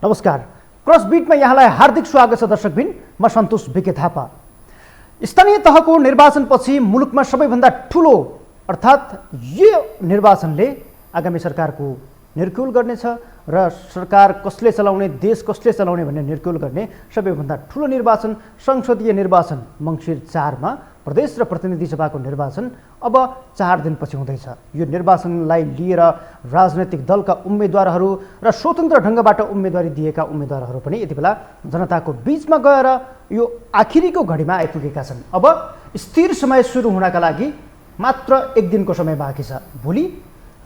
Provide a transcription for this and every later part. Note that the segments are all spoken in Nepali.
नमस्कार, क्रसबिटमा यहाँलाई हार्दिक स्वागत छ दर्शकबिन। म सन्तोष बिके थापा। स्थानीय तहको निर्वाचनपछि मुलुकमा सबैभन्दा ठुलो अर्थात् यो निर्वाचनले आगामी सरकारको निर्कुल गर्नेछ र सरकार कसले चलाउने, देश कसले चलाउने भन्ने निर्कुल गर्ने सबैभन्दा ठुलो निर्वाचन संसदीय निर्वाचन मङ्सिर 4 मा प्रदेश र प्रतिनिधि सभाको निर्वाचन अब 4 दिनपछि हुँदैछ। यो निर्वाचनलाई लिएर राजनैतिक दलका उम्मेदवारहरू र स्वतन्त्र ढङ्गबाट उम्मेदवारी दिएका उम्मेदवारहरू पनि यति बेला जनताको बीचमा गएर यो आखिरीको घडीमा आइपुगेका छन्। अब स्थिर समय सुरु हुनका लागि मात्र 1 दिनको समय बाँकी छ। भोलि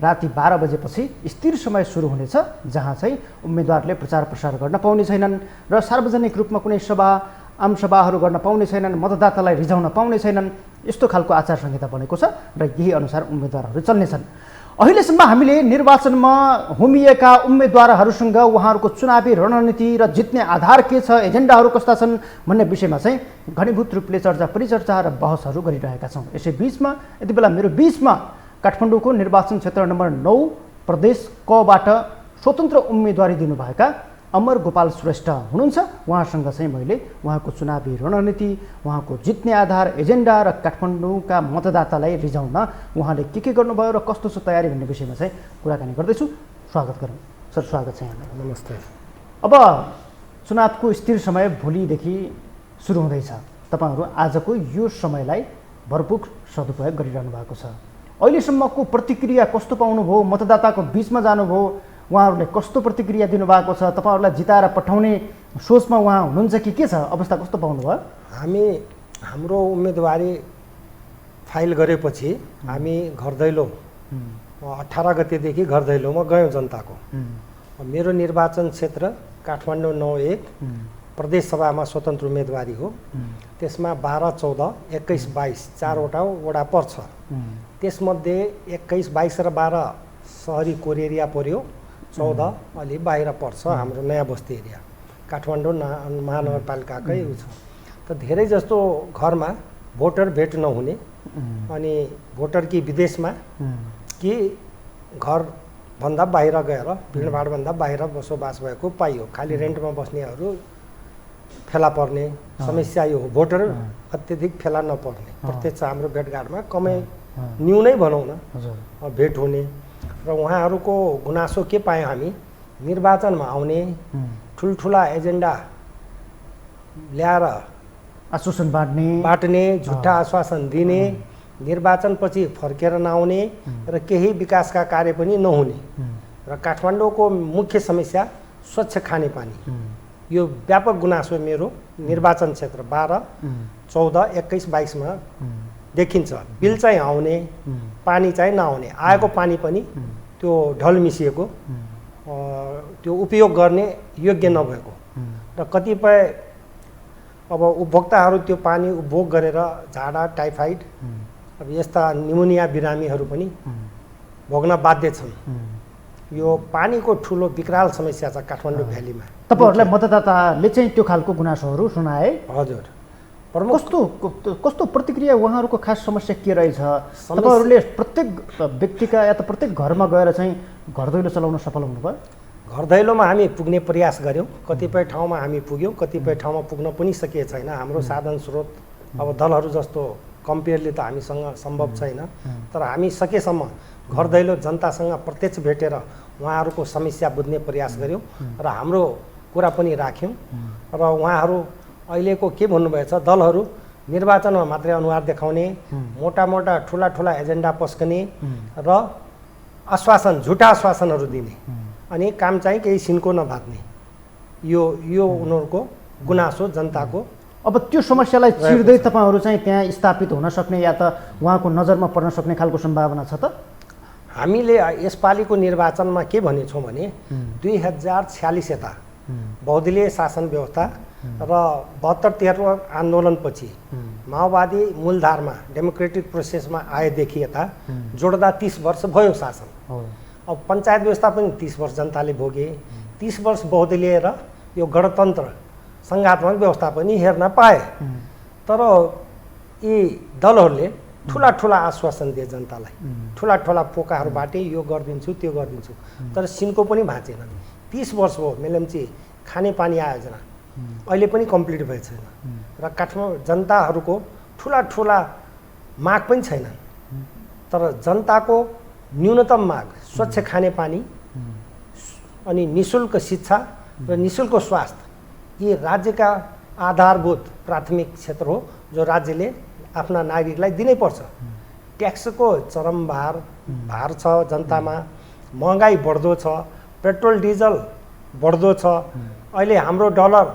राति 12 बजेपछि स्थिर समय सुरु हुनेछ, जहाँ चाहिँ उम्मेदवारले प्रचार प्रसार गर्न पाउने छैनन् र सार्वजनिक रूपमा कुनै सभा आमसभाहरू गर्न पाउने छैनन्, मतदातालाई रिझाउन पाउने छैनन्। यस्तो खालको आचार संहिता बनेको छ र यही अनुसार उम्मेदवारहरू चल्नेछन्। अहिलेसम्म हामीले निर्वाचनमा होमिएका उम्मेदवारहरूसँग उहाँहरूको चुनावी रणनीति र जित्ने आधार के छ, एजेन्डाहरू कस्ता छन् भन्ने विषयमा चाहिँ घनीभूत रूपले चर्चा परिचर्चा र बहसहरू गरिरहेका छौँ। यसै बीचमा यति बेला मेरो बीचमा काठमाडौँको निर्वाचन क्षेत्र नम्बर 9 प्रदेश कबाट स्वतन्त्र उम्मेदवारी दिनुभएका अमर गोपाल श्रेष्ठ हुनुहुन्छ। उहाँसँग चाहिँ मैले उहाँको चुनावी रणनीति, उहाँको जित्ने आधार, एजेन्डा र काठमाडौँका मतदातालाई रिझाउन उहाँले के गर्नुभयो र कस्तो छ तयारी भन्ने विषयमा चाहिँ कुराकानी गर्दैछु। स्वागत गरौँ सर। स्वागत छ यहाँलाई। नमस्ते। अब चुनावको स्थिर समय भोलिदेखि सुरु हुँदैछ। तपाईँहरू आजको यो समयलाई भरपूर सदुपयोग गरिरहनु भएको छ। अहिलेसम्मको प्रतिक्रिया कस्तो पाउनुभयो? मतदाताको बीचमा जानुभयो, उहाँहरूले कस्तो प्रतिक्रिया दिनुभएको छ? तपाईँहरूलाई जिताएर पठाउने सोचमा उहाँ हुनुहुन्छ कि के छ? अवस्था कस्तो पाउनुभयो? हाम्रो उम्मेदवारी फाइल गरेपछि हामी घर दैलो 18 गतेदेखि घर दैलोमा गयौँ जनताको। मेरो निर्वाचन क्षेत्र काठमाडौँ 9-1 प्रदेश सभामा स्वतन्त्र उम्मेदवारी हो। त्यसमा 12, 14, 21, 22 चारवटा वडा पर्छ। त्यसमध्ये 21, 22 र 12 सहरी कोर एरिया पर्यो, 14 अलि बाहिर पर्छ हाम्रो नयाँ बस्ती एरिया। काठमाडौँ महानगरपालिकाकै उ छ। त धेरै जस्तो घरमा भोटर भेट नहुने अनि भोटर कि विदेशमा कि घरभन्दा बाहिर गएर भिडभाडभन्दा बाहिर बसोबास भएको पाइयो। खालि रेन्टमा बस्नेहरू फेला पर्ने समस्या यो हो। भोटर अत्यधिक फेला नपर्ने, प्रत्यक्ष हाम्रो भेटघाटमा कमै न्यूनै भनौँ न भेट हुने। र उहाँहरूको गुनासो के पायौँ हामी? निर्वाचनमा आउने ठुल्ठुला एजेन्डा ल्याएर आश्वासन बाँड्ने, झुट्टा आश्वासन दिने, निर्वाचनपछि फर्केर नआउने र केही विकासका कार्य पनि नहुने। र काठमाडौँको मुख्य समस्या स्वच्छ खानेपानी, यो व्यापक गुनासो मेरो निर्वाचन क्षेत्र 12, 14, 21, 22 मा देखिन्छ। बिल चाहिँ आउने, पानी चाहिँ नआउने, आएको पानी पनि त्यो ढल मिसिएको, त्यो उपयोग गर्ने योग्य नभएको र कतिपय अब उपभोक्ताहरू त्यो पानी उपभोग गरेर झाडा, टाइफाइड, अब यस्ता निमोनिया बिरामीहरू पनि भोग्न बाध्य छन्। यो पानीको ठुलो विकराल समस्या छ काठमाडौँ भ्यालीमा। तपाईँहरूलाई मतदाताले चाहिँ त्यो खालको गुनासोहरू सुनाए? हजुर। कस्तो प्रतिक्रिया, उहाँहरूको खास समस्या के रहेछ? तपाईँहरूले प्रत्येक व्यक्तिका या त प्रत्येक घरमा गएर चाहिँ घर दैलो चलाउन सफल हुनुभयो? घर दैलोमा हामी पुग्ने प्रयास गऱ्यौँ। कतिपय ठाउँमा हामी पुग्यौँ, कतिपय ठाउँमा पुग्न पनि सकिएको छैन। हाम्रो साधन स्रोत अब दलहरू जस्तो कम्पेयरले त हामीसँग सम्भव छैन। तर हामी सकेसम्म घर दैलो जनतासँग प्रत्यक्ष भेटेर उहाँहरूको समस्या बुझ्ने प्रयास गऱ्यौँ र हाम्रो कुरा पनि राख्यौँ। र उहाँहरू अहिलेको के भन्नुभएछ, दलहरू निर्वाचनमा मात्रै अनुहार देखाउने, मोटा ठुला एजेन्डा पस्कने र आश्वासन, झुटा आश्वासनहरू दिने अनि काम चाहिँ केही सिन्को नभात्ने, यो उनीहरूको गुनासो जनताको। अब त्यो समस्यालाई चिर्दै तपाईँहरू चाहिँ त्यहाँ स्थापित हुन सक्ने या त उहाँको नजरमा पर्न सक्ने खालको सम्भावना छ त? हामीले यसपालिको निर्वाचनमा के भनेछौँ भने 2046 यता बहुदलीय शासन व्यवस्था र 72-73 आन्दोलनपछि माओवादी मूलधारमा डेमोक्रेटिक प्रोसेसमा आएदेखि यता जोड्दा 30 वर्ष भयो शासन। अब पञ्चायत व्यवस्था पनि 30 वर्ष जनताले भोगे, 30 वर्ष बहुदलीय र यो गणतन्त्र सङ्घात्मक व्यवस्था पनि हेर्न पाए। तर यी दलहरूले ठुला आश्वासन दिए जनतालाई, ठुला पोकाहरूबाटै यो गरिदिन्छु त्यो गरिदिन्छु, तर सिन्को पनि भाँचेन। 30 वर्ष हो मेलम्ची खानेपानी आयोजना अहिले पनि कम्प्लिट भएको छैन र काठमाडौँ जनताहरूको ठुला ठुला माग पनि छैन तर जनताको न्यूनतम माग स्वच्छ खानेपानी अनि निःशुल्क शिक्षा र निःशुल्क स्वास्थ्य यी राज्यका आधारभूत प्राथमिक क्षेत्र हो जो राज्यले आफ्ना नागरिकलाई दिनै पर्छ। ट्याक्सको चरम भार छ जनतामा, महँगाई बढ्दो छ, पेट्रोल डिजल बढ्दो छ। अहिले हाम्रो डलर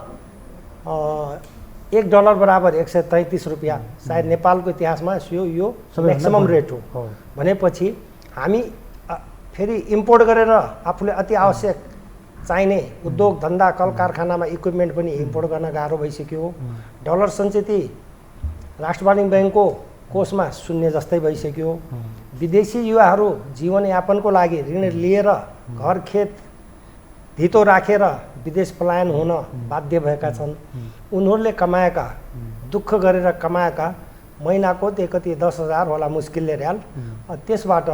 $1 बराबर 133 रुपियाँ, सायद नेपालको इतिहासमा यो म्याक्सिमम रेट हो। भनेपछि हामी फेरि इम्पोर्ट गरेर आफूले अति आवश्यक चाहिने उद्योग धन्दा कल कारखानामा इक्विपमेन्ट पनि इम्पोर्ट गर्न गाह्रो भइसक्यो। डलर सञ्चित राष्ट्रवाणी ब्याङ्कको कोषमा शून्य जस्तै भइसक्यो। विदेशी युवाहरू जीवनयापनको लागि ऋण लिएर घर खेत धितो राखेर विदेश पलायन हुन बाध्य भएका छन्। उनीहरूले कमाएका दुःख गरेर कमाएका महिनाको कति 10,000 होला मुस्किलले र्याल, त्यसबाट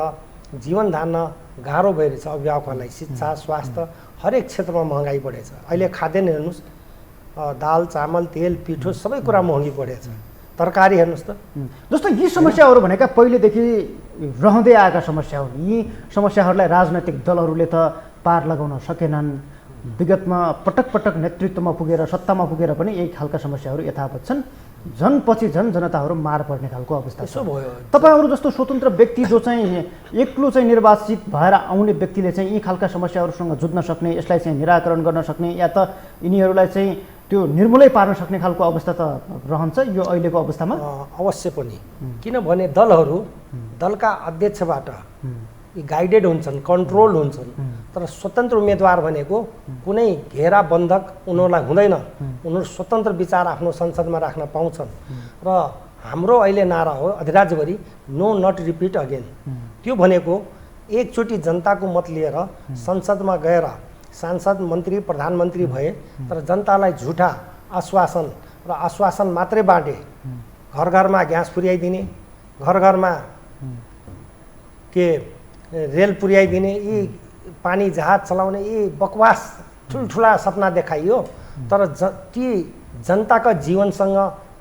जीवन धान्न गाह्रो भइरहेछ अभिभावकहरूलाई। शिक्षा स्वास्थ्य हरेक क्षेत्रमा महँगाई बढेछ। अहिले खाद्यान्न हेर्नुहोस्, दाल चामल तेल पिठो सबै कुरा महँगी बढेछ। तरकारी हेर्नुहोस् त। जस्तो यी समस्याहरू भनेका पहिलेदेखि रहँदै आएका समस्या हुन्। यी समस्याहरूलाई राजनैतिक दलहरूले त पार लगाउन सकेनन्। विगतमा पटक पटक नेतृत्वमा पुगेर सत्तामा पुगेर पनि यही खालका समस्याहरू यथावत छन्। पछि जनताहरू मार पर्ने खालको अवस्था यसो भयो। तपाईँहरू जस्तो स्वतन्त्र व्यक्ति जो चाहिँ एक्लो चाहिँ निर्वाचित भएर आउने व्यक्तिले चाहिँ यी खालका समस्याहरूसँग जुझ्न सक्ने, यसलाई चाहिँ निराकरण गर्न सक्ने या त यिनीहरूलाई चाहिँ त्यो निर्मूलै पार्न सक्ने खालको अवस्था त रहन्छ यो अहिलेको अवस्थामा? अवश्य पनि। किनभने दलहरू दलका अध्यक्षबाट गाइडेड हुन्छन्, कन्ट्रोल हुन्छन्। तर स्वतन्त्र उम्मेदवार भनेको कुनै घेरा बन्धक उनीहरूलाई हुँदैन। उनीहरू स्वतन्त्र विचार आफ्नो संसदमा राख्न पाउँछन्। र हाम्रो अहिले नारा हो अधिराज्यभरि नो नट रिपिट अगेन। त्यो भनेको एकचोटि जनताको मत लिएर संसदमा गएर सांसद मन्त्री प्रधानमन्त्री भए तर जनतालाई झुटा आश्वासन र आश्वासन मात्रै बाँडे, घर घरमा ग्यास पुर्याइदिने, घर घरमा रेल पुर्याइदिने, यी पानी जहाज चलाउने, यी बकवास ठुल्ठुला सपना देखाइयो। तर ती जनताका जीवनसँग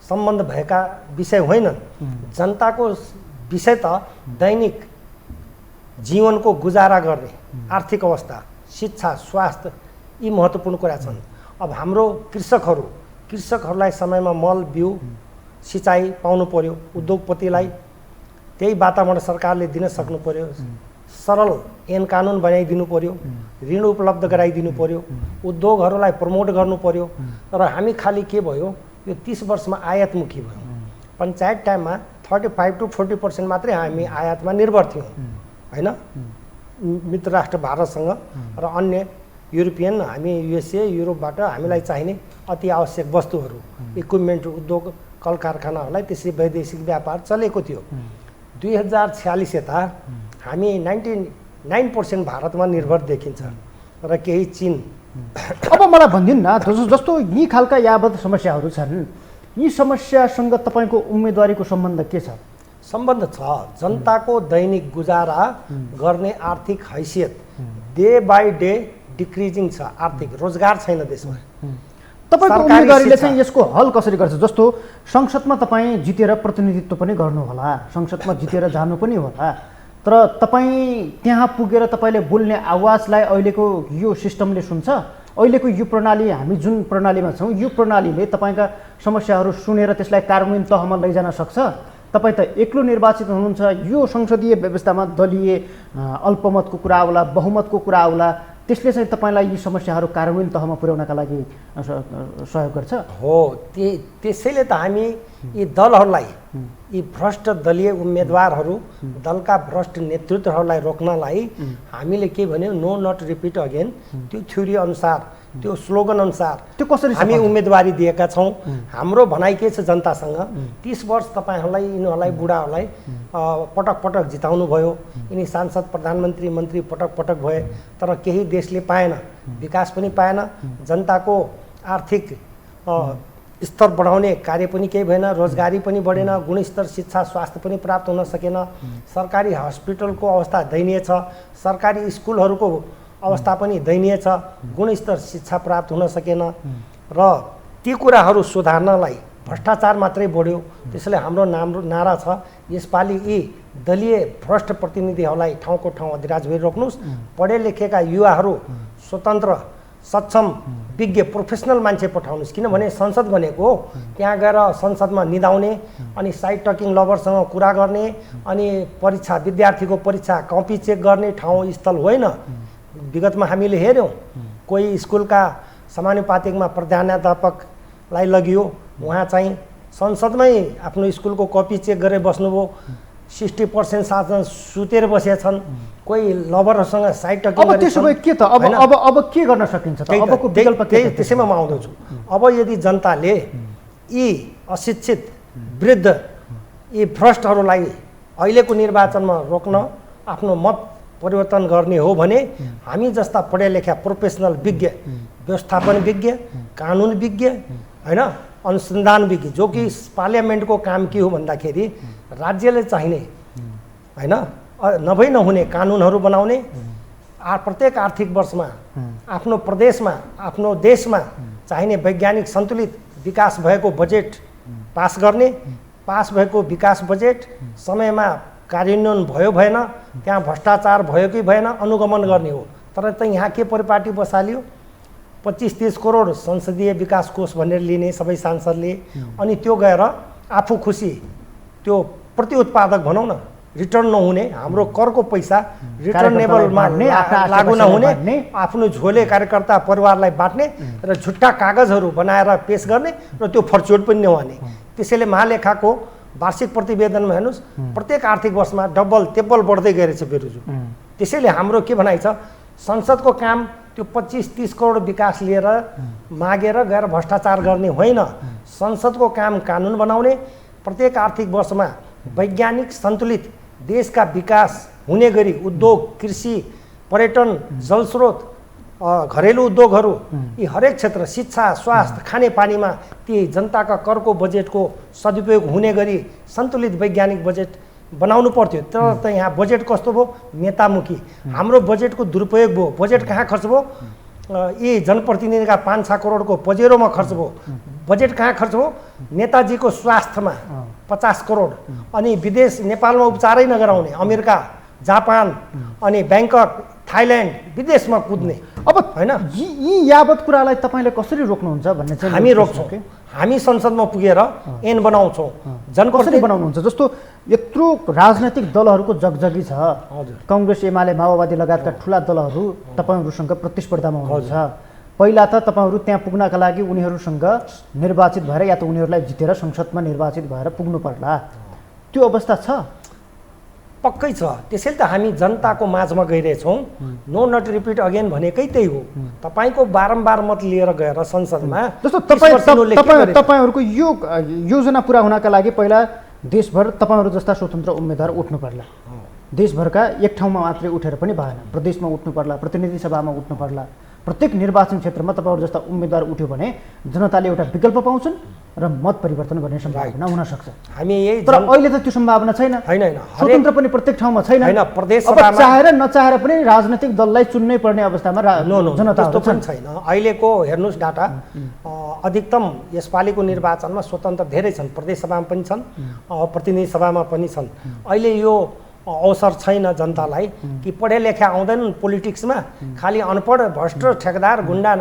सम्बन्ध भएका विषय होइनन्। जनताको विषय त दैनिक जीवनको गुजारा गर्ने आर्थिक अवस्था, शिक्षा स्वास्थ्य यी महत्त्वपूर्ण कुरा छन्। अब हाम्रो कृषकहरूलाई समयमा मल बिउ सिँचाइ पाउनु पर्यो। उद्योगपतिलाई त्यही वातावरण सरकारले दिन सक्नु पर्यो। सरल ऐन कानुन बनाइदिनु पर्यो, ऋण उपलब्ध गराइदिनु पर्यो, उद्योगहरूलाई प्रमोट गर्नु पर्यो। तर हामी खालि के भयो, यो 30 वर्षमा आयातमुखी भयो। पञ्चायत टाइममा 35 to 40% मात्रै हामी आयातमा निर्भर थियौँ हैन, मित्र राष्ट्र भारतसँग र अन्य युरोपियन, हामी युएसए युरोपबाट हामीलाई चाहिने अति आवश्यक वस्तुहरू इक्विपमेन्ट उद्योग कल कारखानाहरूलाई त्यसरी वैदेशिक व्यापार चलेको थियो। 2046 यता हामी 99% भारतमा निर्भर देखिन्छ र केही चीन। अब मलाई भनिदिनु न, जस्तो यी खालका यावत समस्याहरू छन्, यी समस्यासँग तपाईँको उम्मेदवारीको सम्बन्ध के छ? सम्बन्ध छ। जनताको दैनिक गुजारा गर्ने आर्थिक हैसियत डे बाई डे डिक्रिजिङ छ। आर्थिक रोजगार छैन देशमा। तपाईँको उम्मेदवारीले चाहिँ यसको हल कसरी गर्छ? जस्तो संसदमा तपाईँ जितेर प्रतिनिधित्व पनि गर्नु होला, संसदमा जितेर जानु पनि होला, तर तपाईँ त्यहाँ पुगेर तपाईँले बोल्ने आवाजलाई अहिलेको यो सिस्टमले सुन्छ? अहिलेको यो प्रणाली, हामी जुन प्रणालीमा छौँ, यो प्रणालीले तपाईँका समस्याहरू सुनेर त्यसलाई कार्यान्वयन तहमा लैजान सक्छ? तपाईँ त एक्लो निर्वाचित हुनुहुन्छ। यो संसदीय व्यवस्थामा दलीय अल्पमतको कुरा आउला, बहुमतको कुरा आउला, त्यसले चाहिँ तपाईँलाई यी समस्याहरू कार्यान्वयन तहमा पुर्याउनका लागि सहयोग गर्छ? हो, त्यसैले त हामी यी दलहरूलाई, यी भ्रष्ट दलीय उम्मेदवारहरू, दलका भ्रष्ट नेतृत्वहरूलाई रोक्नलाई हामीले के भन्यो, नो नट रिपिट अगेन। त्यो थ्योरी अनुसार, त्यो स्लोगन अनुसार त्यो कसरी हामी उम्मेदवारी दिएका छौँ। हाम्रो भनाइ के छ जनतासँग, 30 वर्ष तपाईँहरूलाई यिनीहरूलाई बुढाहरूलाई पटक पटक जिताउनु भयो। यिनी सांसद प्रधानमन्त्री मन्त्री पटक पटक भए तर केही देशले पाएन, विकास पनि पाएन, जनताको आर्थिक स्तर बढाउने कार्य पनि केही भएन, रोजगारी पनि बढेन, गुणस्तर शिक्षा स्वास्थ्य पनि प्राप्त हुन सकेन। सरकारी हस्पिटलको अवस्था दयनीय छ। सरकारी स्कुलहरूको अवस्था पनि दयनीय छ, गुणस्तर शिक्षा प्राप्त हुन सकेन र ती कुराहरू सुधार्नलाई भ्रष्टाचार मात्रै बढ्यो। त्यसैले हाम्रो नारा छ, यसपालि यी दलीय भ्रष्ट प्रतिनिधिहरूलाई ठाउँको ठाउँ अधिराज गरिराख्नुहोस्। पढे लेखेका युवाहरू स्वतन्त्र सक्षम विज्ञ प्रोफेसनल मान्छे पठाउनुहोस्। किनभने संसद भनेको त्यहाँ गएर संसदमा निदाउने अनि साइड टकिङ लभरसँग कुरा गर्ने अनि परीक्षा विद्यार्थीको परीक्षा कपी चेक गर्ने ठाउँ स्थल होइन। विगतमा हामीले हेऱ्यौँ, कोही स्कुलका समानुपातिकमा प्रधानाध्यापकलाई लगियो, उहाँ चाहिँ संसदमै आफ्नो स्कुलको कपी चेक गरेर बस्नुभयो। 60% साथमा सुतेर बसेछन्। कोही लभरहरूसँग साइड टकिङ अब त्यसो भए के त अब के गर्न सकिन्छ त? अबको विकल्प के? त्यसैमा म आउँदैछु। अब यदि जनताले यी अशिक्षित वृद्ध यी भ्रष्टहरूलाई अहिलेको निर्वाचनमा रोक्न आफ्नो मत परिवर्तन गर्ने हो भने हामी जस्ता पढे लेखा प्रोफेसनल विज्ञ, व्यवस्थापन विज्ञ, कानुन विज्ञ, होइन, अनुसन्धान विज्ञ, जो कि पार्लियामेन्टको काम के हो भन्दाखेरि राज्यले चाहिने, होइन, नभई नहुने कानुनहरू बनाउने, प्रत्येक आर्थिक वर्षमा आफ्नो प्रदेशमा आफ्नो देशमा चाहिने वैज्ञानिक सन्तुलित विकास भएको बजेट पास गर्ने, पास भएको विकास बजेट समयमा कार्यान्वयन भयो भएन, त्यहाँ भ्रष्टाचार भयो कि भएन अनुगमन गर्ने हो। तर त यहाँ के परिपाटी बसालियो, 25-30 करोड संसदीय विकास कोष भनेर लिने सबै सांसदले, अनि त्यो गएर आफू खुसी त्यो प्रति उत्पादक भनौँ न, रिटर्न नहुने, हाम्रो करको पैसा रिटर्नेबलमा लागू नहुने, आफ्नो झोले कार्यकर्ता परिवारलाई बाँट्ने र झुट्टा कागजहरू बनाएर पेश गर्ने र त्यो फर्चोट पनि नहुने। त्यसैले महालेखाको वार्षिक प्रतिवेदनमा हेर्नुहोस्, प्रत्येक आर्थिक वर्षमा डबल तेब्बल बढ्दै गएछ बेरोजु। त्यसैले हाम्रो के भनाइ छ, संसदको काम त्यो 25-30 करोड विकास लिएर मागेर गएर भ्रष्टाचार गर्ने होइन। संसदको काम कानुन बनाउने, प्रत्येक आर्थिक वर्षमा वैज्ञानिक सन्तुलित देशका विकास हुने गरी उद्योग, कृषि, पर्यटन, जलस्रोत, घरेलु उद्योगहरू, यी हरेक क्षेत्र, शिक्षा, स्वास्थ्य, खानेपानीमा ती जनताका करको बजेटको सदुपयोग हुने गरी सन्तुलित वैज्ञानिक बजेट बनाउनु पर्थ्यो। तर त यहाँ बजेट कस्तो भयो, नेतामुखी। हाम्रो बजेटको दुरुपयोग भयो। बजेट कहाँ खर्च भयो, यी जनप्रतिनिधिका 5-6 करोडको पजेरोमा खर्च भयो। बजेट कहाँ खर्च भयो, नेताजीको स्वास्थ्यमा 50 करोड, अनि विदेश नेपालमा उपचारै नगराउने, अमेरिका, जापान, अनि ब्याङ्कक, थाइल्यान्ड, विदेशमा कुद्ने। अब होइन, यी यावत कुरालाई तपाईँले कसरी रोक्नुहुन्छ भन्ने चाहिँ हामी रोक्छौँ। हामी संसदमा पुगेर ऐन बनाउँछौँ। कसरी बनाउनुहुन्छ? जस्तो यत्रो राजनैतिक दलहरूको जगजगी छ, काङ्ग्रेस, एमाले, माओवादी लगायतका ठुला दलहरू तपाईँहरूसँग प्रतिस्पर्धामा हुनुहुन्छ। पहिला त तपाईँहरू त्यहाँ पुग्नका लागि उनीहरूसँग निर्वाचित भएर या त उनीहरूलाई जितेर संसदमा निर्वाचित भएर पुग्नु पर्ला, त्यो अवस्था छ? पक्कै छ। त्यसैले त हामी जनताको माझमा गइरहेछौँ। नो नट रिपिट अगेन भनेकै त्यही हो। तपाईँको बारम्बार मत लिएर गएर संसदमा जस्तो तपाईँहरूको यो योजना पुरा हुनका लागि पहिला देशभर तपाईँहरू जस्ता स्वतन्त्र उम्मेदवार उठ्नु पर्ला। देशभरका एक ठाउँमा मात्रै उठेर पनि भएन, प्रदेशमा उठ्नु पर्ला, प्रतिनिधि सभामा उठ्नु पर्ला। प्रत्येक निर्वाचन क्षेत्रमा तपाईँहरू जस्ता उम्मेदवार उठ्यो भने जनताले एउटा विकल्प पाउँछन् र मत परिवर्तन गर्ने सम्भावना हुन सक्छ। हामी यही, तर अहिले त त्यो सम्भावना छैन। होइन, स्वतन्त्र पनि प्रत्येक ठाउँमा छैन। होइन, प्रदेश सभामा चाहेर नचाहेर पनि राजनीतिक दललाई चुन्नै पर्ने अवस्थामा जनता पनि छैन। अहिलेको हेर्नुहोस् डाटा, अधिकतम यसपालिको निर्वाचनमा स्वतन्त्र धेरै छन्, प्रदेश सभामा पनि छन्, प्रतिनिधि सभामा पनि छन्। अहिले यो अवसर छैन जनतालाई कि पढे लेखा आउँदैनन् पोलिटिक्समा, खालि अनपढ भ्रष्ट ठेकेदार गुन्डा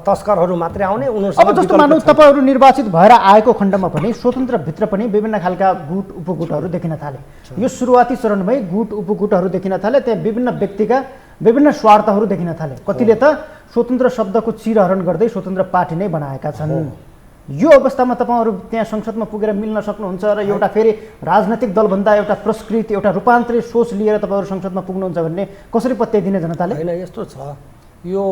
तस्करहरू मात्रै आउने। अब जस्तो मानौँ तपाईँहरू निर्वाचित भएर आएको खण्डमा पनि स्वतन्त्रभित्र पनि विभिन्न खालका गुट उपगुटहरू देखिन थाले। यो सुरुवाती चरणमै गुट उपगुटहरू देखिन थाले, त्यहाँ विभिन्न व्यक्तिका विभिन्न स्वार्थहरू देखिन थाले। कतिले त स्वतन्त्र शब्दको चिरहरण गर्दै स्वतन्त्र पार्टी नै बनाएका छन्। यो अवस्थामा तपाईँहरू त्यहाँ संसदमा पुगेर मिल्न सक्नुहुन्छ र एउटा फेरि राजनैतिक दलभन्दा एउटा प्रस्कृत, एउटा रूपान्तरित सोच लिएर तपाईँहरू संसदमा पुग्नुहुन्छ भन्ने कसरी पत्याइ दिने जनताले? होइन, यस्तो छ, यो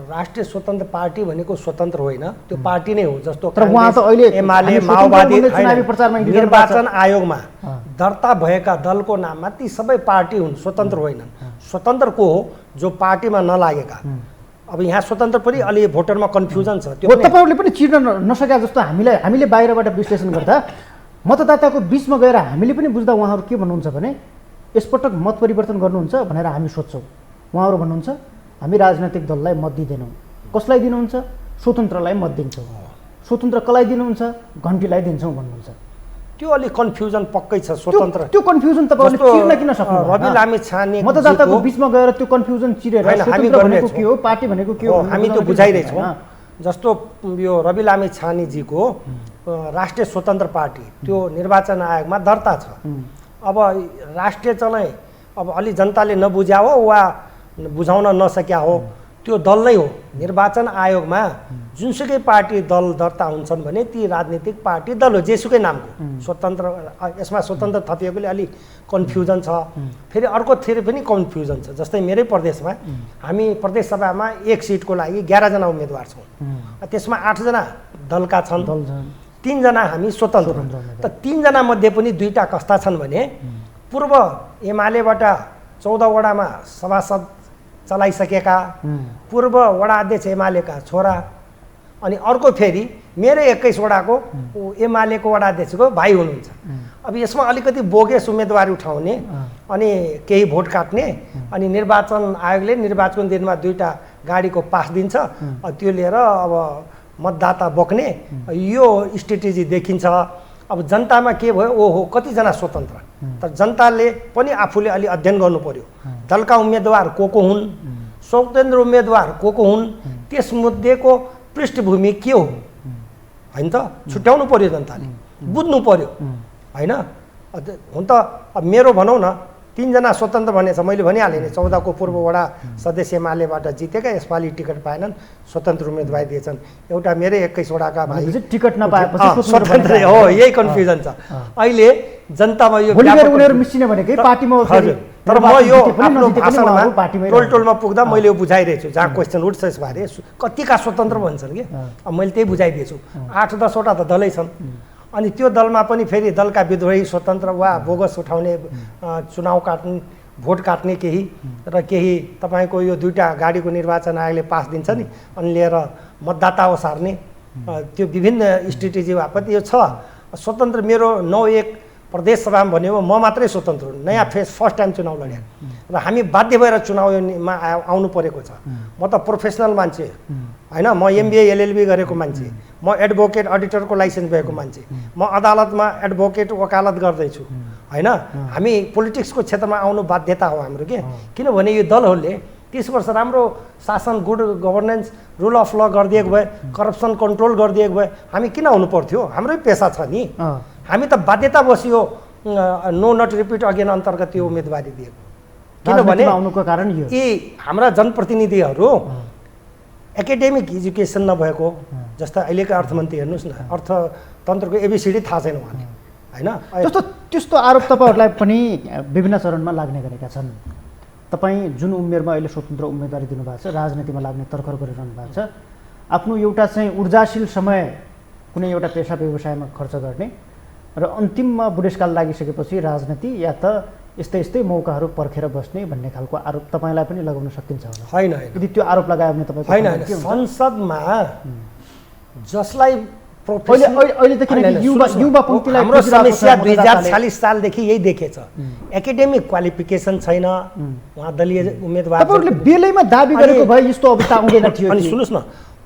राष्ट्रिय स्वतन्त्र पार्टी भनेको स्वतन्त्र होइन, त्यो पार्टी नै हो। जस्तो एमाले, माओवादी, निर्वाचन आयोगमा दर्ता भएका दलको नाममा ती सबै पार्टी हुन्, स्वतन्त्र होइनन्। स्वतन्त्र को हो, जो पार्टीमा नलागेका। अब यहाँ स्वतन्त्र पनि अलि भोटरमा कन्फ्युजन छ। त्यो तपाईँहरूले पनि चिर्न नसके जस्तो हामीले बाहिरबाट विश्लेषण गर्दा मतदाताको बिचमा गएर हामीले पनि बुझ्दा उहाँहरू के भन्नुहुन्छ भने यसपटक मत परिवर्तन गर्नुहुन्छ भनेर हामी सोध्छौँ। उहाँहरू भन्नुहुन्छ हामी राजनैतिक दललाई मत दिँदैनौँ, कसलाई दिनुहुन्छ? स्वतन्त्रलाई मत दिन्छौँ, स्वतन्त्र कसलाई दिनुहुन्छ? घन्टीलाई दिन्छौँ भन्नुहुन्छ। त्यो अलिक कन्फ्युजन पक्कै छ। स्वतन्त्र त्यो कन्फ्युजन तपाईँले चिर्न किन सक्नु? रवि लामिछाने मतदाताको बिचमा गएर त्यो कन्फ्युजन चिरेर स्वतन्त्र भनेको के हो, पार्टी भनेको के हो हामी त्यो बुझाइरहेछौँ। जस्तो यो रवि लामिछानेजीको राष्ट्रिय स्वतन्त्र पार्टी त्यो निर्वाचन आयोगमा दर्ता छ। अब राष्ट्रिय चाहिँ अब अलि जनताले नबुझ्या हो वा बुझाउन नसक्या हो, त्यो दल नै हो। निर्वाचन आयोगमा जुनसुकै पार्टी दल दर्ता हुन्छन् भने ती राजनीतिक पार्टी दल हो, जेसुकै नामको। स्वतन्त्र यसमा स्वतन्त्र थपिएकोले अलि कन्फ्युजन छ। फेरि अर्कोतिर पनि कन्फ्युजन छ। जस्तै मेरै प्रदेशमा हामी प्रदेश सभामा 1 सिटको लागि 11 जना उम्मेदवार छौँ। त्यसमा 8 जना दलका छन्, 3 जना हामी स्वतन्त्र। त 3 जना मध्ये पनि 2टा कस्ता छन् भने पूर्व एमालेबाट 14 वडामा सभासद चलाइसकेका पूर्व वडा अध्यक्ष एमालेका छोरा, अनि अर्को फेरि मेरै 21 वडाको एमालेको वडा अध्यक्षको भाइ हुनुहुन्छ। अब यसमा अलिकति बोगस उम्मेदवारी उठाउने अनि केही भोट काट्ने, अनि निर्वाचन आयोगले निर्वाचन दिनमा 2टा गाडीको पास दिन्छ, त्यो लिएर अब मतदाता बोक्ने यो स्ट्रेटेजी देखिन्छ। अब जनतामा के भयो, ओहो कतिजना स्वतन्त्र, तर जनताले पनि आफूले अलि अध्ययन गर्नु पर्यो। दलका उम्मेदवार को हुन्, स्वतन्त्र उम्मेदवार को हुन्, त्यस मुद्देको पृष्ठभूमि के हो, होइन त? छुट्याउनु पर्यो, जनताले बुझ्नु पर्यो, होइन? हुन त अब मेरो भनौँ न 3 जना स्वतन्त्र भनेछ, मैले भनिहालेँ नि। 14 को पूर्व वडा सदस्य एमालेबाट जितेका, यसपालि टिकट पाएनन्, स्वतन्त्र उम्मेदवार दिएछन्। एउटा मेरै 21 वडाका भाइ टिकट नपाएपछि स्वतन्त्र हो, यही कन्फ्युजन छ अहिले जनतामा। यो उनीहरू मिसिने भनेकै पार्टीमा। हजुर, तर म यो आफ्नो भाषणमा टोलटोलमा पुग्दा मैले यो बुझाइरहेको छु। जहाँ क्वेसन उठ्छ यसबारे कतिका स्वतन्त्र भन्छन् कि, अब मैले त्यही बुझाइदिएछु। 8-10 वटा त दलै छन्, अनि त्यो दलमा पनि फेरि दलका विद्रोही स्वतन्त्र वा बोगस उठाउने, चुनाव काट्ने, भोट काट्ने केही, र केही तपाईँको यो 2टा गाडीको निर्वाचन आयोगले पास दिन्छ नि, अनि लिएर मतदाता ओसार्ने, त्यो विभिन्न स्ट्रेटेजी बापत यो छ। स्वतन्त्र मेरो 9-1 प्रदेश सभामा भन्यो म मात्रै स्वतन्त्र हुँ, नयाँ फेज फर्स्ट टाइम चुनाव लड्या, र हामी बाध्य भएर चुनावमा आउनु परेको छ। म त प्रोफेसनल मान्छे होइन, म MBA LLB गरेको मान्छे, म एडभोकेट अडिटरको लाइसेन्स भएको मान्छे, म अदालतमा एडभोकेट वकालत गर्दैछु, होइन? हामी पोलिटिक्सको क्षेत्रमा आउनु बाध्यता हो हाम्रो के, किनभने यो दलहरूले 30 वर्ष राम्रो शासन, गुड गभर्नेन्स, रुल अफ ल गरिदिएको भए, करप्सन कन्ट्रोल गरिदिएको भए हामी किन आउनु पर्थ्यो? हाम्रै पेसा छ नि। हामी त बाध्यता बसियो नो नट रिपिट अगेन अन्तर्गत यो उम्मेदवारी दिएको, किनभने आउनुको कारण यो यी हाम्रा जनप्रतिनिधिहरू एकाडेमिक एजुकेसन नभएको, जस्तो अहिलेका अर्थमन्त्री हेर्नुहोस् न, अर्थतन्त्रको ABCD थाहा छैन उहाँले, होइन? त्यस्तो आरोप तपाईँहरूलाई पनि विभिन्न चरणमा लाग्ने गरेका छन्। तपाईँ जुन उमेरमा अहिले स्वतन्त्र उम्मेदवारी दिनुभएको छ, राजनीतिमा लाग्ने तर्खर गरिरहनु भएको छ, आफ्नो एउटा चाहिँ ऊर्जाशील समय कुनै एउटा पेसा व्यवसायमा खर्च गर्ने र अन्तिममा बुढेसकाल लागिसकेपछि राजनीति या त यस्तै मौकाहरू पर्खेर बस्ने भन्ने खालको आरोप तपाईँलाई पनि लगाउन सकिन्छ होला? होइन, यदि त्यो आरोप लगायो भने तपाईँ होइन। संसदमा जसलाई अहिलेदेखि हाम्रो समस्या 2046 सालदेखि यही देखेछ। एकाडेमिक क्वालिफिकेसन छैन, उहाँ दलीय उम्मेदवार। तपाईँहरूले बेलैमा दाबी गरेको भए यस्तो अवस्था आउँदैन थियो। अनि सुन्नुहोस् न,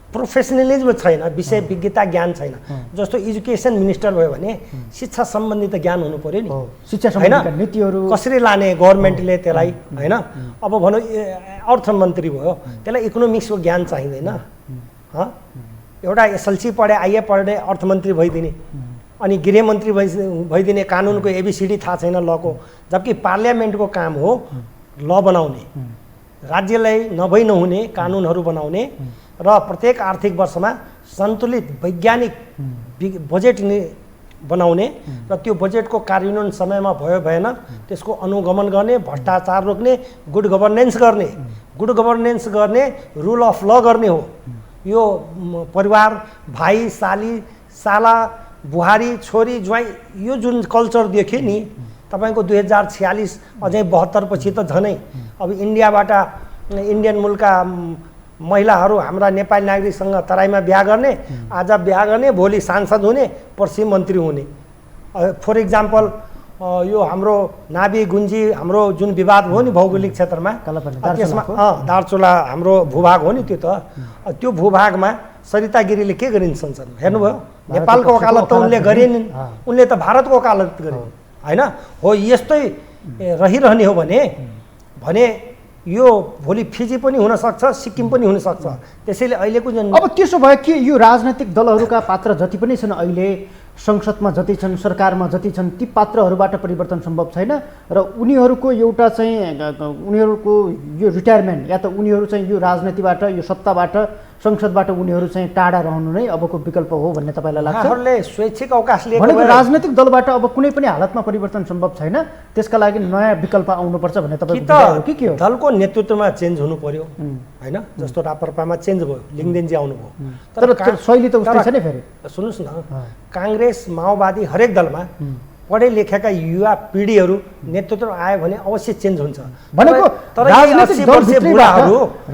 प्रोफेसनलिज्म छैन, विषय विज्ञता ज्ञान छैन। जस्तो एजुकेसन मिनिस्टर भयो भने शिक्षा सम्बन्धी त ज्ञान हुनु पर्यो नि, शिक्षा सम्बन्धी नीतिहरू कसरी लाने गभर्मेन्टले त्यसलाई, होइन? अब भनौँ अर्थमन्त्री भयो, त्यसलाई इकोनोमिक्सको ज्ञान चाहिँदैन। एउटा SLC पढे, IA पढ्ने अर्थमन्त्री भइदिने, अनि गृहमन्त्री भइदिने, कानुनको ABCD थाहा छैन लको, जबकि पार्लियामेन्टको काम हो ल बनाउने, राज्यलाई नभई नहुने कानुनहरू बनाउने र प्रत्येक आर्थिक वर्षमा सन्तुलित वैज्ञानिक बजेट बनाउने र त्यो बजेटको कार्यान्वयन समयमा भयो भएन त्यसको अनुगमन गर्ने, भ्रष्टाचार रोक्ने, गुड गभर्नेन्स गर्ने, रुल अफ ल गर्ने हो। यो परिवार, भाइ, साली, साला, बुहारी, छोरी, ज्वाइँ, यो जुन कल्चर देख्यो नि तपाईँको 2046 अझै 72 पछि त झनै अब इन्डियाबाट, इन्डियन मुलका महिलाहरू हाम्रा नेपाली नागरिकसँग तराईमा बिहा गर्ने, आज बिहा गर्ने, भोलि सांसद हुने, पर्सि मन्त्री हुने। फर इक्जाम्पल यो हाम्रो नाभी गुन्जी हाम्रो जुन विवाद हो नि भौगोलिक क्षेत्रमा त्यसमा दार्चुला हाम्रो भूभाग हो नि त्यो त त्यो भूभागमा सरिता गिरीले के गरिन् संसदमा हेर्नुभयो नेपालको वकालत त उनले गरेन उनले त भारतको वकालत गरिन् हैन हो यस्तै रहिरहने हो भने यो भोलि फिजी पनि हुन सक्छ सिक्किम पनि हुन सक्छ त्यसैले अहिलेको जुन अब त्यसो भए के यो राजनैतिक दलहरूका पात्र जति पनि छन् अहिले संसदमा जति छन् सरकारमा जति छन् ती पात्रहरूबाट परिवर्तन सम्भव छैन र उनीहरूको एउटा चाहिँ उनीहरूको यो रिटायरमेन्ट या त उनीहरू चाहिँ यो राजनीतिबाट यो सत्ताबाट संसदबाट उनीहरू चाहिँ टाढा रहनु नै अबको विकल्प हो भन्ने तपाईँलाई लाग्छ उहाँहरूले स्वैच्छिक अवकाश लिएको भनेको राजनीतिक दलबाट अब कुनै पनि हालतमा परिवर्तन सम्भव छैन त्यसका लागि नयाँ विकल्प आउनुपर्छ भन्ने तपाईको के हो दलको नेतृत्वमा चेन्ज हुनु पर्यो हैन जस्तो राप्रपामा चेन्ज भयो लिङदेनजी आउनुभयो तर शैली त उस्तै छ नि फेरि सुन्नुस् न कांग्रेस माओवादी हरेक दलमा पढे लेखेका युवा पिढीहरू नेतृत्व आयो भने अवश्य चेन्ज हुन्छ भनेको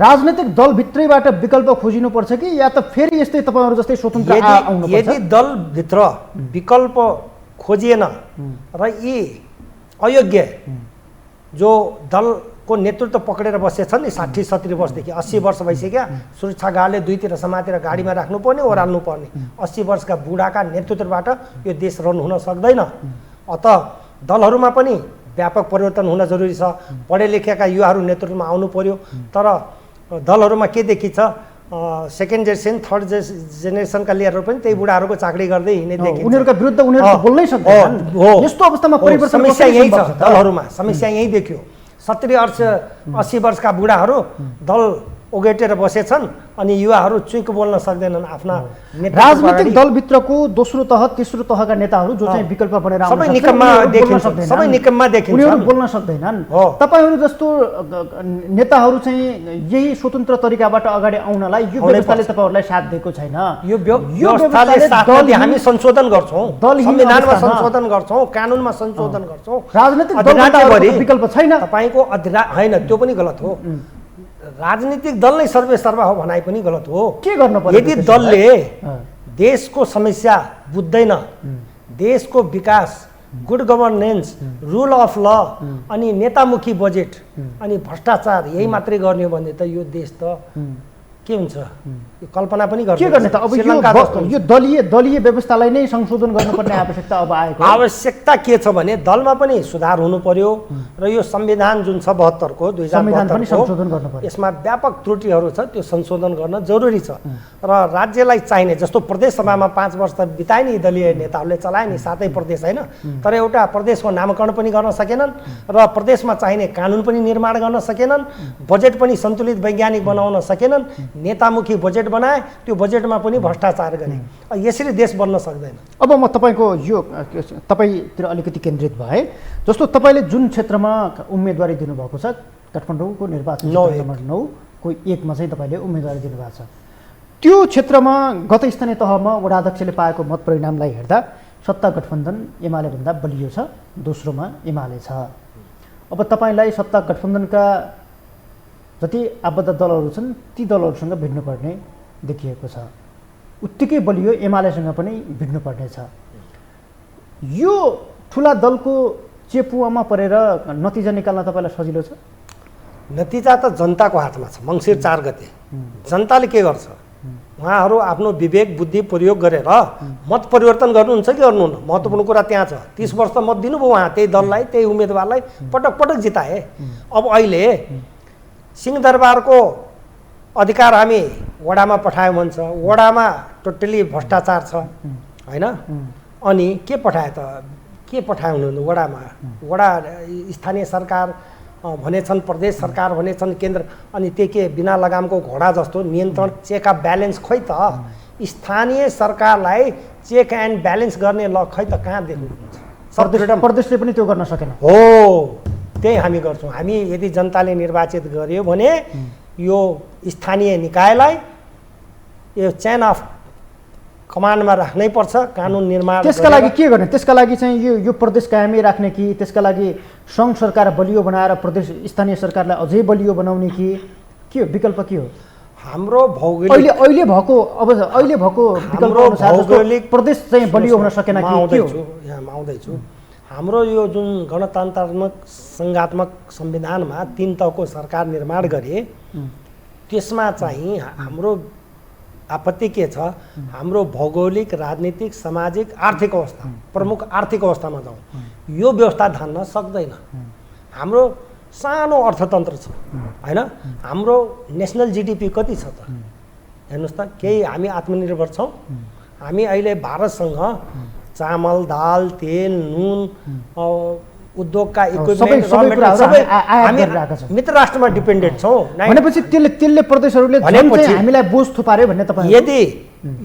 राजनीतिक दल भित्रैबाट विकल्प खोजिनुपर्छ कि या त फेरि यस्तै तपाईहरु जस्तै स्वतन्त्र आउनुपर्छ यदि दल भित्र विकल्प खोजिएन र यी अयोग्य जो दलको नेतृत्व पकडेर बसेछन् नि 60-70 वर्षदेखि 80 वर्ष भइसक्यो सुरक्षा गार्डले दुईतिर समातेर गाडीमा राख्नुपर्ने ओह्राल्नु पर्ने 80 वर्षका बुढाका नेतृत्वबाट यो देश रन हुन सक्दैन अत दलहरूमा पनि व्यापक परिवर्तन हुन जरुरी छ पढे लेखेका युवाहरू नेतृत्वमा आउनु पर्यो तर दलहरूमा के देखिन्छ सेकेन्ड जेनेरेसन थर्ड जेनेरेसनका लिडरहरू पनि त्यही बुढाहरूको चाकरी गर्दै हिँड्ने देखिन्छ उनीहरुका विरुद्ध उनीहरु बोल्नै सक्दैन यस्तो अवस्थामा परिवर्तन समस्या यही छ दलहरूमा समस्या यही देखियो 70-80 वर्षका बुढाहरू दल ओगेटेर बसेछन् अनि युवाहरू चुइक बोल्न सक्दैनन् आफ्ना राजनीतिक दलभित्रको दोस्रो तह तेस्रो तहका नेताहरू जो चाहिँ विकल्प बनेर आउन सबै निकम्मा देखिन्छ सबै निकम्मा देखिन्छ उनीहरू बोल्न सक्दैनन् तपाईहरु जस्तो नेताहरू चाहिँ यही स्वतन्त्र तरिकाबाट अगाडि आउनलाई यो व्यवस्थाले तपाईहरुलाई साथ दिएको छैन यो व्यवस्थाले साथ दिए हामी संशोधन गर्छौं संविधानमा संशोधन गर्छौं कानुनमा संशोधन गर्छौं राजनीतिक दलको विकल्प छैन तपाईको हैन त्यो पनि गलत हो राजनीतिक दल नै सर्वेसर्वा हो भनाइ पनि गलत हो के गर्नु पर्यो यदि दलले देशको समस्या बुझ्दैन देशको विकास गुड गभर्नेन्स रुल अफ ल अनि नेतामुखी बजेट अनि भ्रष्टाचार यही मात्रै गर्ने हो भने त यो देश त के हुन्छ यो कल्पना पनि के गर्ने त अब यो दलीय व्यवस्थालाई नै संशोधन गर्नुपर्ने आवश्यकता अब आएको आवश्यकता के छ भने दलमा पनि सुधार हुनु पर्यो र यो संविधान जुन छ 72 को 2072 संशोधन गर्नु पर्यो यसमा व्यापक त्रुटिहरू छ त्यो संशोधन गर्न जरुरी छ र राज्यलाई चाहिने जस्तो प्रदेश सभामा 5 वर्ष बिताए नि दलीय नेताहरूले चलाए नि सातै प्रदेश हैन तर एउटा प्रदेशको नामकरण पनि गर्न सकेनन् र प्रदेशमा चाहिने कानुन पनि निर्माण गर्न सकेनन् बजेट पनि सन्तुलित वैज्ञानिक बनाउन सकेनन् नेतामुखी बजेट बनाए त्यो बजेटमा पनि भ्रष्टाचार गरे यसरी देश बन्न सक्दैन अब म तपाईको यो तपाईतिर अलिकति केन्द्रित भए जस्तो तपाईले जुन क्षेत्रमा उम्मेदवारी दिनुभएको छ काठमाडौँको निर्वाचन क्षेत्र नम्बर 9 को 1 मा चाहिँ तपाईले उम्मेदवारी दिनुभएको छ त्यो क्षेत्रमा गत स्थानीय तहमा वडा अध्यक्षले पाएको मत परिणामलाई हेर्दा सत्ता गठबन्धन एमाले भन्दा बलियो छ दोस्रोमा एमाले छ अब तपाईलाई सत्ता गठबन्धनका जति आबद्ध दलहरू छन् ती दलहरूसँग भिड्नुपर्ने देखिएको छ उत्तिकै बलियो एमालेसँग पनि भिड्नुपर्ने छ यो ठुला दलको चेपुवामा परेर नतिजा निकाल्न तपाईलाई सजिलो छ नतिजा त जनताको हातमा छ मङ्सिर 4 गते जनताले के गर्छ उहाँहरू आफ्नो विवेक बुद्धि प्रयोग गरेर मत परिवर्तन गर्नुहुन्छ कि गर्नुहुन्न महत्त्वपूर्ण कुरा त्यहाँ छ 30 वर्ष मत दिनुभयो उहाँ त्यही दललाई त्यही उम्मेदवारलाई पटक पटक जिताए अब अहिले सिंहदरबारको अधिकार हामी वडामा पठायौँ भन्छ वडामा टोटली भ्रष्टाचार छ हैन अनि के पठाए त के पठाउनु वडामा वडा स्थानीय सरकार भनेछन् प्रदेश सरकार भनेछन् केन्द्र अनि के बिना लगामको घोडा जस्तो नियन्त्रण चेक अफ ब्यालेन्स खोइ त स्थानीय सरकारलाई चेक एन्ड ब्यालेन्स गर्ने ल खै त कहाँ देख्नुहुन्छ प्रदेशले पनि त्यो गर्न सकेन हो त्यही हामी गर्छौँ हामी यदि जनताले निर्वाचित गर्यो भने यो स्थानीय निकायलाई यो चेन अफ कमान्डमा राख्नै पर्छ कानुन निर्माण त्यसका लागि के गर्ने त्यसका लागि चाहिँ यो प्रदेश कायमै राख्ने कि त्यसका लागि सङ्घ सरकार बलियो बनाएर प्रदेश स्थानीय सरकारलाई अझै बलियो बनाउने कि के हो विकल्प के हो हाम्रो भौगोलिक अहिले भएको विकल्प अनुसार प्रदेश चाहिँ बलियो हुन सकेन कि के हो यहाँ आउँदैछु हाम्रो यो जुन गणतन्त्रात्मक सङ्घात्मक संविधानमा 3 तहको सरकार निर्माण गरे त्यसमा चाहिँ हाम्रो आपत्ति के छ, हाम्रो भौगोलिक राजनीतिक सामाजिक आर्थिक अवस्था, प्रमुख आर्थिक अवस्थामा जाउँ, यो व्यवस्था धान्न सक्दैन। हाम्रो सानो अर्थतन्त्र छ हैन, हाम्रो नेसनल जिडिपी कति छ त हेर्नुहोस् त, केही हामी आत्मनिर्भर छौँ। हामी अहिले भारतसँग चामल दाल तेल नुन उद्योगका इक्विपमेन्ट हामी मित्र राष्ट्रमा डिपेन्डेन्ट छौँ। भनेपछि त्यसले प्रदेशहरूले हामीलाई बोझ थुपार्यो भन्ने तपाईँ, यदि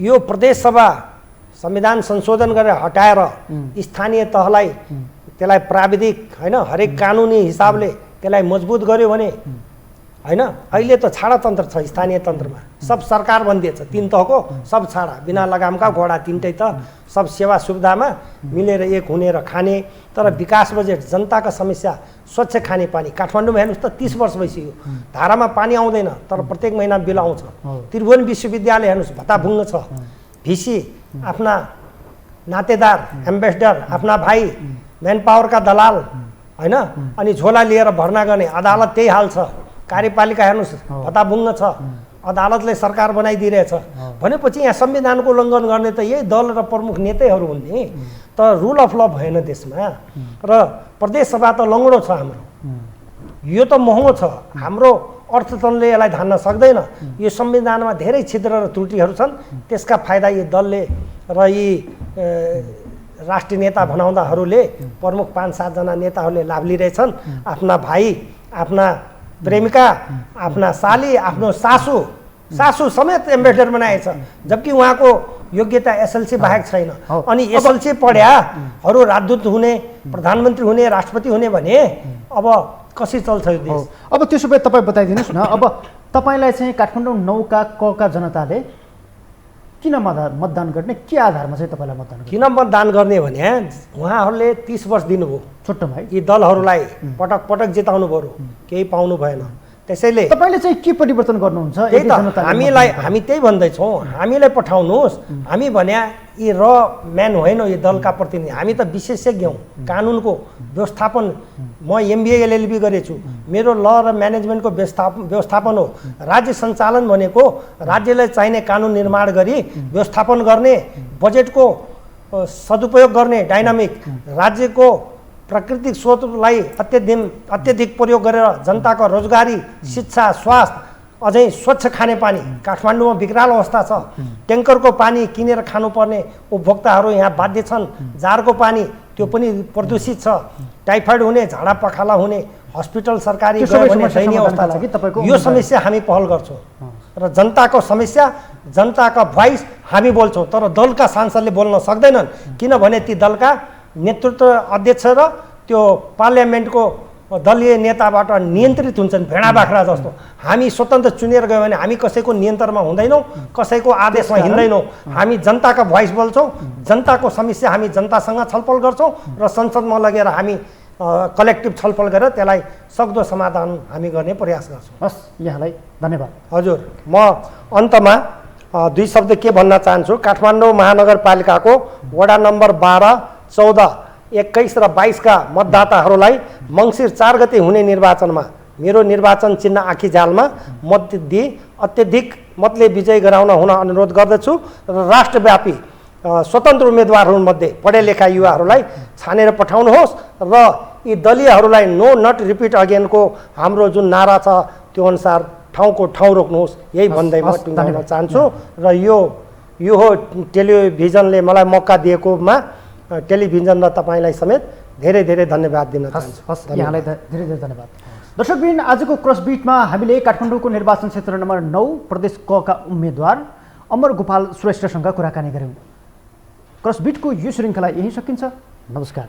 यो प्रदेश सभा संविधान संशोधन गरेर हटाएर स्थानीय तहलाई त्यसलाई प्राविधिक हैन हरेक कानुनी हिसाबले त्यसलाई मजबुत गर्यो भने हैन, अहिले त छाडातन्त्र छ स्थानीय तन्त्रमा, सब सरकार बनिदिएछ 3 तहको, सब छाडा बिना लगामका घोडा तिनटै त, सब सेवा सुविधामा मिलेर एक हुने र खाने। तर विकास बजेट, जनताका समस्या, स्वच्छ खानेपानी, काठमाडौँमा हेर्नुहोस् त 30 वर्ष भइसक्यो धारामा पानी आउँदैन, तर प्रत्येक महिना बिल आउँछ। त्रिभुवन विश्वविद्यालय हेर्नुहोस् भत्ताभुङ्ग छ, भिसी आफ्ना नातेदार एम्बेसडर आफ्ना भाइ म्यान पावरका दलाल हैन, अनि झोला लिएर भर्ना गर्ने, अदालत त्यही हाल छ। कार्यपालिका हेर्नुहोस् भत्ताभुङ्ग छ, अदालतले सरकार बनाइदिइरहेछ। भनेपछि यहाँ संविधानको उल्लङ्घन गर्ने त यही दल र प्रमुख नेतैहरू हुन् नि, त रुल अफ ल भएन देशमा। र प्रदेश सभा त लङ्गडो छ हाम्रो, यो त महँगो छ, हाम्रो अर्थतन्त्रले यसलाई धान्न सक्दैन। यो संविधानमा धेरै छिद्र र त्रुटिहरू छन्, त्यसका फाइदा यी दलले र यी राष्ट्रिय नेता भनाउँदाहरूले, प्रमुख 5-7 जना नेताहरूले लाभ लिइरहेछन्। आफ्ना भाइ, आफ्ना प्रेमिका, आफ्ना साली, आफ्नो सासू समेत एम्बेसडर बनाएछ, जबकि उहाँको योग्यता एसएलसी बाहेक छैन। अनि एसएलसी पढ्याहरू राजदूत हुने, प्रधानमन्त्री हुने, राष्ट्रपति हुने भने अब कसरी चल्छ यो देश? अब त्यसो भए तपाईँ बताइदिनुहोस् न, अब तपाईँलाई चाहिँ काठमाडौँ 9 का जनताले किन मतदान गर्ने, के आधारमा चाहिँ तपाईँलाई मतदान गर्ने? किन मतदान गर्ने भने उहाँहरूले 30 वर्ष दिनुभयो छोटोमा, यी दलहरूलाई पटक पटक जिताउनु पर्यो, केही पाउनु भएन। त्यसैले तपाईँले चाहिँ के परिवर्तन गर्नुहुन्छ? हामी त्यही भन्दैछौँ, हामीलाई पठाउनुहोस्। हामी भने यी र म्यान होइन यो दलका प्रतिनिधि, हामी त विशेषज्ञ हौँ कानुनको व्यवस्थापन। म MBA LLB गरेछु, मेरो ल र म्यानेजमेन्टको व्यवस्थापन हो। राज्य सञ्चालन भनेको राज्यलाई चाहिने कानुन निर्माण गरी व्यवस्थापन गर्ने, बजेटको सदुपयोग गर्ने, डाइनामिक राज्यको प्राकृतिक स्रोतलाई अत्यधिक प्रयोग गरेर जनताको रोजगारी, शिक्षा, स्वास्थ्य, अझै स्वच्छ खानेपानी। काठमाडौँमा विकराल अवस्था छ, ट्याङ्करको पानी किनेर खानुपर्ने उपभोक्ताहरू यहाँ बाध्य छन्। जारको पानी त्यो पनि प्रदूषित छ, टाइफाइड हुने, झाडा पखाला हुने, हस्पिटल सरकारी दयनीय अवस्था छ। यो समस्या हामी पहल गर्छौँ र जनताको समस्या, जनताका भोइस हामी बोल्छौँ, तर दलका सांसदले बोल्न सक्दैनन्, किनभने ती दलका नेतृत्व अध्यक्ष र त्यो पार्लियामेन्टको दलीय नेताबाट नियन्त्रित हुन्छन्, भेडा बाख्रा जस्तो। हामी स्वतन्त्र चुनेर गयो भने हामी कसैको नियन्त्रणमा हुँदैनौँ, कसैको आदेशमा हिँड्दैनौँ। हामी जनताका भोइस बोल्छौँ, जनताको समस्या हामी जनतासँग छलफल गर्छौँ र संसदमा लगेर हामी कलेक्टिभ छलफल गरेर त्यसलाई सक्दो समाधान हामी गर्ने प्रयास गर्छौँ। हस्, यहाँलाई धन्यवाद। हजुर, म अन्तमा 2 शब्द के भन्न चाहन्छु। काठमाडौँ महानगरपालिकाको वडा नम्बर 12, 14, 21 र 22 का मतदाताहरूलाई मङ्सिर 4 गते हुने निर्वाचनमा मेरो निर्वाचन चिन्ह आँखी जालमा मत दिई अत्यधिक मतले विजय गराउन हुन अनुरोध गर्दछु र राष्ट्रव्यापी स्वतन्त्र उम्मेदवारहरूमध्ये पढे लेखा युवाहरूलाई छानेर पठाउनुहोस् र यी दलीयहरूलाई नो नट रिपिट अगेनको हाम्रो जुन नारा छ त्यो अनुसार ठाउँको ठाउँ रोक्नुहोस्, यही भन्दै म टुङ्गाउन चाहन्छु। र यो टेलिभिजनले मलाई मौका दिएकोमा टेलिभिजन र तपाईँलाई समेत धेरै धेरै धन्यवाद दिन चाहन्छु। यहाँलाई धेरै धेरै धन्यवाद। दर्शकबिन, आजको क्रसबिटमा हामीले काठमाडौँको निर्वाचन क्षेत्र नम्बर 9 प्रदेश क का उम्मेदवार अमर गोपाल श्रेष्ठसँग कुराकानी गऱ्यौँ। क्रसबिटको यो श्रृङ्खला यही सकिन्छ। नमस्कार।